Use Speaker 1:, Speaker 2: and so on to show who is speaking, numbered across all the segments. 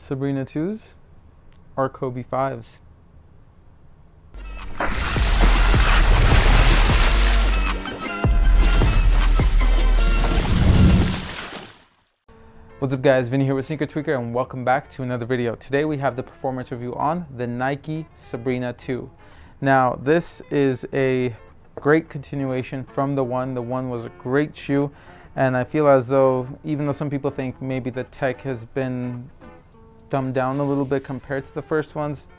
Speaker 1: Sabrina 2s or Kobe 5s. What's up guys, Vinny here with Sneaker Tweaker and welcome back to another video. Today we have the performance review on the Nike Sabrina 2. Now this is a great continuation from the one. The one was a great shoe, and I feel as though, even though some people think maybe the tech has been dumbed down a little bit compared to the first ones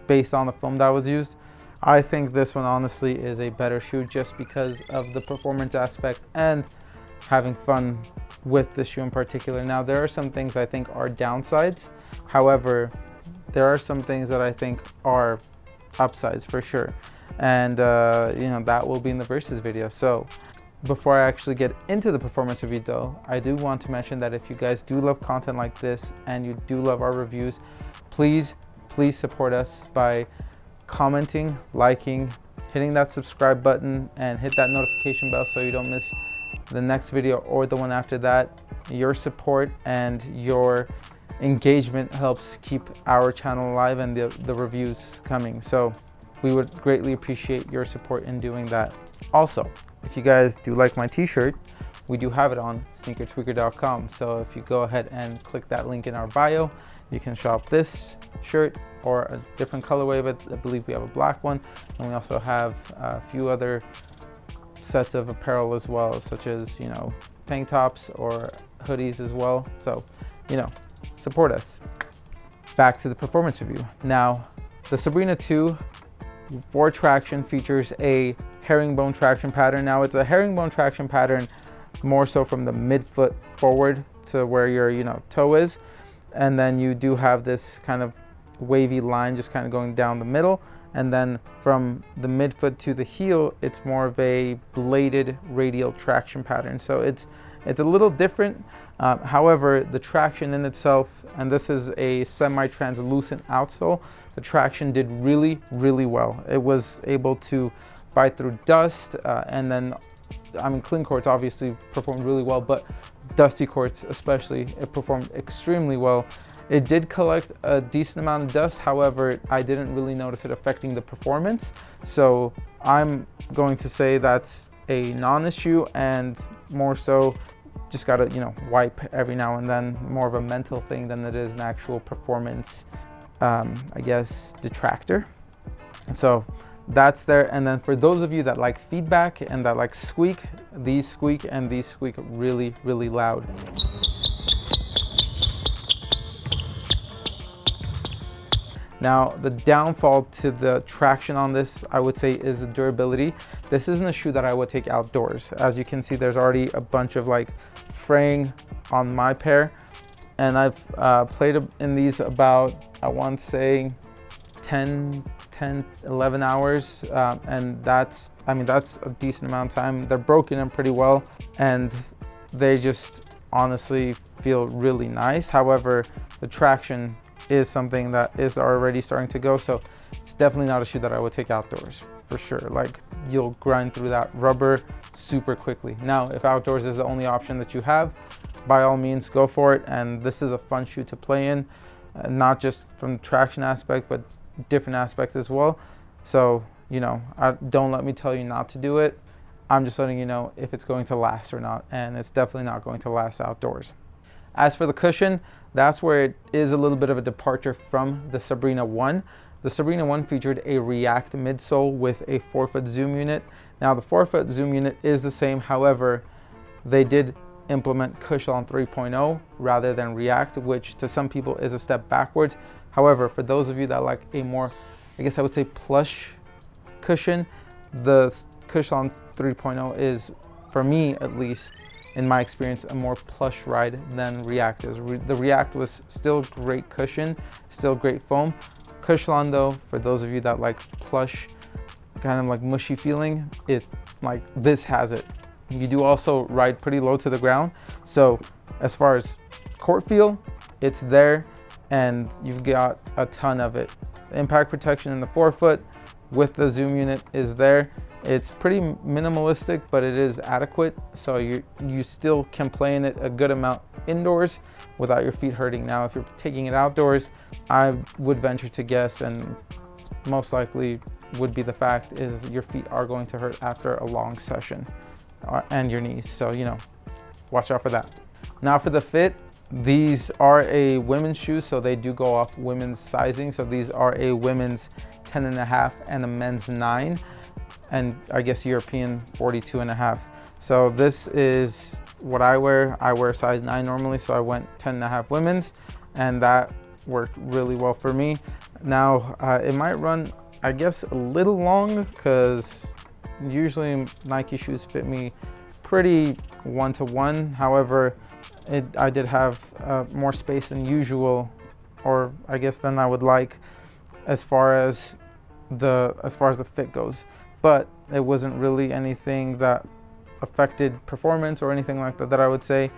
Speaker 1: based on the foam that was used, I think this one honestly is a better shoe just because of the performance aspect and having fun with the shoe in particular. Now there are some things I think are downsides, however there are some things that I think are upsides for sure, and you know, that will be in the versus video. So before I actually get into the performance review though, I do want to mention that if you guys do love content like this and you do love our reviews, please support us by commenting, liking, hitting that subscribe button, and hit that notification bell so you don't miss the next video or the one after that. Your support and your engagement helps keep our channel alive and the reviews coming, so we would greatly appreciate your support in doing that. Also, if you guys do like my t-shirt, we do have it on sneakertweaker.com, so if you go ahead and click that link in our bio, you can shop this shirt or a different colorway, but I believe we have a black one, and we also have a few other sets of apparel as well, such as, you know, tank tops or hoodies as well. So, you know, support us. Back to the performance review. Now, the Sabrina 2 for traction features a herringbone traction pattern. Now it's a herringbone traction pattern more so from the midfoot forward to where your, you know, toe is, and then you do have this kind of wavy line just kind of going down the middle, and then from the midfoot to the heel, it's more of a bladed radial traction pattern. So it's a little different. However, the traction in itself, and this is a semi-translucent outsole, the traction did really well. It was able to bite through dust, and then, I mean, clean courts obviously performed really well, but dusty courts especially, it performed extremely well. It did collect a decent amount of dust, however, I didn't really notice it affecting the performance. So I'm going to say that's a non-issue, and more so just gotta, you know, wipe every now and then, more of a mental thing than it is an actual performance, I guess, detractor. So that's there. And then for those of you that like feedback and that like squeak, these squeak and these squeak really loud. Now, the downfall to the traction on this, I would say, is the durability. This isn't a shoe that I would take outdoors. As you can see, there's already a bunch of like fraying on my pair, and I've played in these about, I want to say 11 hours, and that's, I mean, that's a decent amount of time. They're broken in pretty well, and they just honestly feel really nice. However, the traction is something that is already starting to go, so it's definitely not a shoe that I would take outdoors for sure. Like, you'll grind through that rubber super quickly. Now, if outdoors is the only option that you have, by all means go for it, and this is a fun shoe to play in, not just from the traction aspect but different aspects as well. So, you know, don't let me tell you not to do it. I'm just letting you know if it's going to last or not, and it's definitely not going to last outdoors. As for the cushion, that's where it is a little bit of a departure from the Sabrina 1. The Sabrina 1 featured a React midsole with a 4-foot zoom unit. Now the 4-foot zoom unit is the same, however, they did implement Cushion 3.0 rather than React, which to some people is a step backwards. However, for those of you that like a more, I guess I would say, plush cushion, the Cushion 3.0 is, for me at least, in my experience, a more plush ride than React is. The React was still great cushion, still great foam. Cushion though, for those of you that like plush, kind of like mushy feeling, it, like, this has it. You do also ride pretty low to the ground, so as far as court feel, it's there, and you've got a ton of it. Impact protection in the 4-foot, with the zoom unit is there. It's pretty minimalistic, but it is adequate. So you still can play in it a good amount indoors without your feet hurting. Now, if you're taking it outdoors, I would venture to guess, and most likely would be the fact, is your feet are going to hurt after a long session, and your knees. So, you know, watch out for that. Now for the fit, these are a women's shoe, so they do go off women's sizing. So these are a women's 10.5 and a men's 9, and I guess European 42.5. So this is what I wear. I wear size 9 normally, so I went 10.5 women's, and that worked really well for me. Now it might run, I guess, a little long, because usually Nike shoes fit me pretty one-to-one. However, I did have more space than usual, or I guess than I would like, as far as the fit goes. But it wasn't really anything that affected performance or anything like that I would say.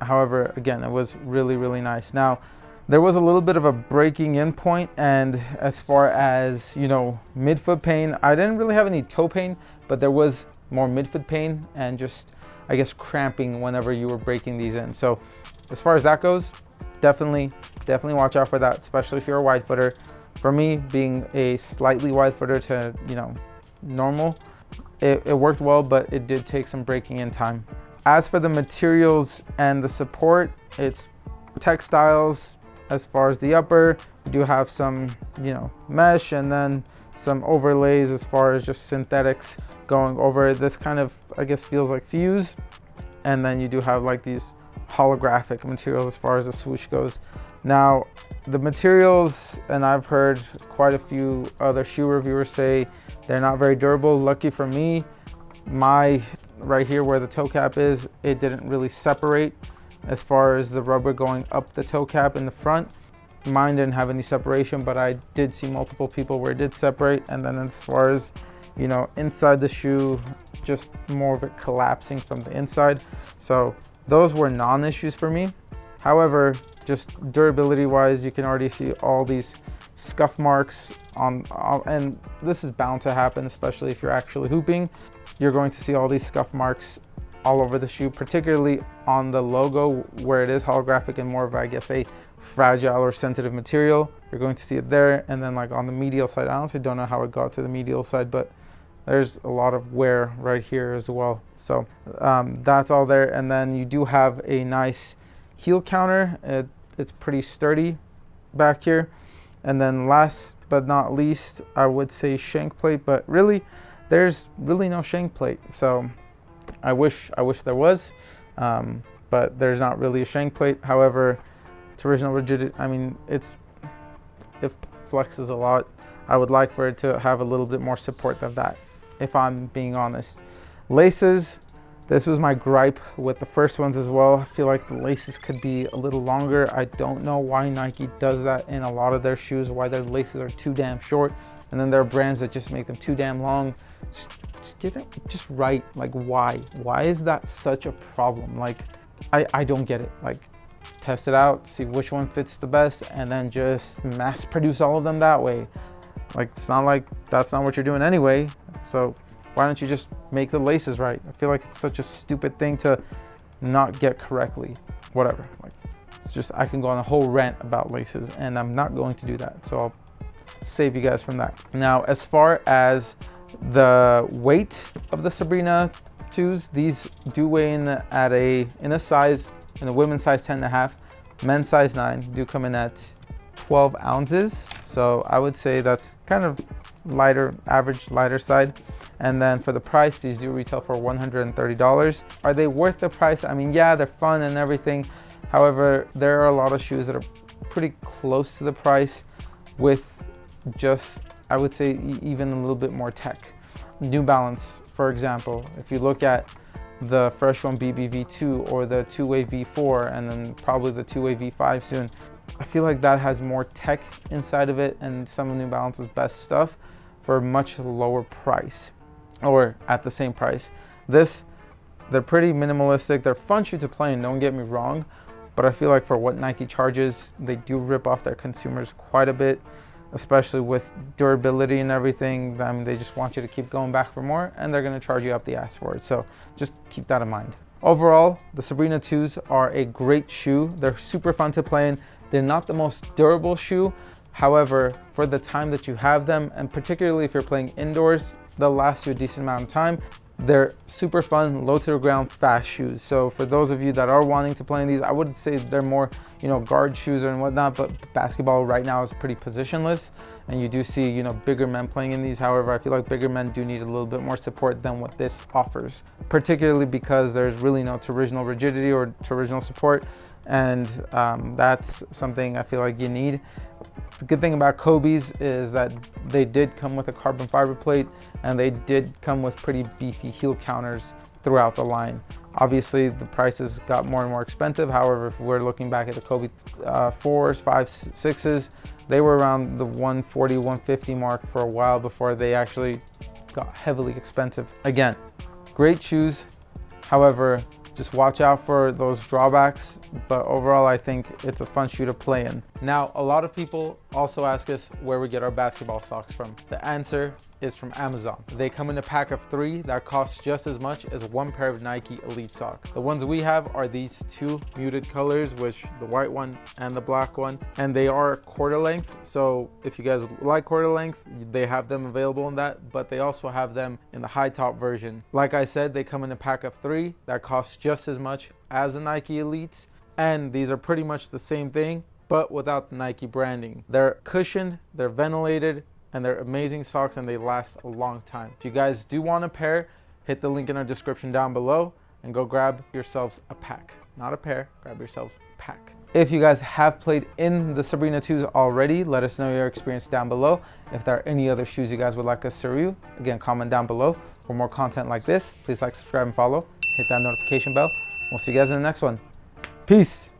Speaker 1: However, again, it was really, really nice. Now, there was a little bit of a breaking in point, and as far as, you know, midfoot pain, I didn't really have any toe pain, but there was more midfoot pain and just, I guess, cramping whenever you were breaking these in. So as far as that goes, definitely watch out for that, especially if you're a wide footer. For me, being a slightly wide footer to, you know, normal, it worked well, but it did take some breaking in time. As for the materials and the support, it's textiles. As far as the upper, you do have some, you know, mesh, and then some overlays as far as just synthetics going over it. This kind of, I guess, feels like fuse. And then you do have like these holographic materials as far as the swoosh goes. Now, the materials, and I've heard quite a few other shoe reviewers say they're not very durable. Lucky for me, my right here where the toe cap is, it didn't really separate. As far as the rubber going up the toe cap in the front, mine didn't have any separation, but I did see multiple people where it did separate. And then as far as, you know, inside the shoe, just more of it collapsing from the inside. So those were non-issues for me. However, just durability wise, you can already see all these scuff marks on, and this is bound to happen, especially if you're actually hooping. You're going to see all these scuff marks all over the shoe, particularly on the logo where it is holographic and more of, I guess, a fragile or sensitive material. You're going to see it there. And then like on the medial side, I honestly don't know how it got to the medial side, but there's a lot of wear right here as well. So that's all there. And then you do have a nice heel counter. It's pretty sturdy back here. And then last but not least, I would say shank plate, but really there's really no shank plate. So I wish there was, but there's not really a shank plate. However, it's original rigidity. I mean, it flexes a lot. I would like for it to have a little bit more support than that, if I'm being honest. Laces, this was my gripe with the first ones as well. I feel like the laces could be a little longer. I don't know why Nike does that in a lot of their shoes, why their laces are too damn short. And then there are brands that just make them too damn long. Just get it just right. Like, why? Why is that such a problem? Like, I don't get it. Like, test it out, see which one fits the best, and then just mass produce all of them that way. Like, it's not like that's not what you're doing anyway. So why don't you just make the laces right? I feel like it's such a stupid thing to not get correctly. Whatever. Like, it's just, I can go on a whole rant about laces, and I'm not going to do that. So I'll save you guys from that. Now, as far as the weight of the Sabrina 2s, these do weigh in at in a women's size 10.5, men's size 9, do come in at 12 ounces. So I would say that's kind of lighter, average lighter side. And then for the price, these do retail for $130. Are they worth the price? I mean, yeah, they're fun and everything. However, there are a lot of shoes that are pretty close to the price with just, I would say, even a little bit more tech. New Balance, for example, if you look at the Fresh One BB V2 or the two-way V4, and then probably the two-way V5 soon, I feel like that has more tech inside of it and some of New Balance's best stuff for a much lower price, or at the same price. They're pretty minimalistic. They're fun shoe to play in, don't get me wrong, but I feel like for what Nike charges, they do rip off their consumers quite a bit. especially with durability and everything. I mean, they just want you to keep going back for more, and they're gonna charge you up the ass for it. So just keep that in mind. Overall, the Sabrina 2s are a great shoe. They're super fun to play in. They're not the most durable shoe. However, for the time that you have them, and particularly if you're playing indoors, they'll last you a decent amount of time. They're super fun, low to the ground, fast shoes. So for those of you that are wanting to play in these, I wouldn't say they're more, guard shoes and whatnot, but basketball right now is pretty positionless. And you do see, bigger men playing in these. However, I feel like bigger men do need a little bit more support than what this offers, particularly because there's really no torsional rigidity or torsional support. And that's something I feel like you need. The good thing about Kobe's is that they did come with a carbon fiber plate, and they did come with pretty beefy heel counters throughout the line. Obviously, the prices got more and more expensive. However, if we're looking back at the Kobe 4s, 5s, 6s, they were around the 140, 150 mark for a while before they actually got heavily expensive. Again, great shoes. However, just watch out for those drawbacks, but overall I think it's a fun shoe to play in. Now, a lot of people also ask us where we get our basketball socks from. The answer is from Amazon. They come in a pack of 3 that cost just as much as one pair of Nike Elite socks. The ones we have are these 2 muted colors, which the white one and the black one, and they are quarter length. So if you guys like quarter length, they have them available in that, but they also have them in the high top version. Like I said, they come in a pack of 3 that cost just as much as the Nike Elites, and these are pretty much the same thing, but without the Nike branding. They're cushioned, they're ventilated, and they're amazing socks, and they last a long time. If you guys do want a pair, hit the link in our description down below and go grab yourselves a pack. Not a pair, grab yourselves a pack. If you guys have played in the Sabrina 2s already, let us know your experience down below. If there are any other shoes you guys would like us to review, again, comment down below. For more content like this, please like, subscribe, and follow. Hit that notification bell. We'll see you guys in the next one. Peace.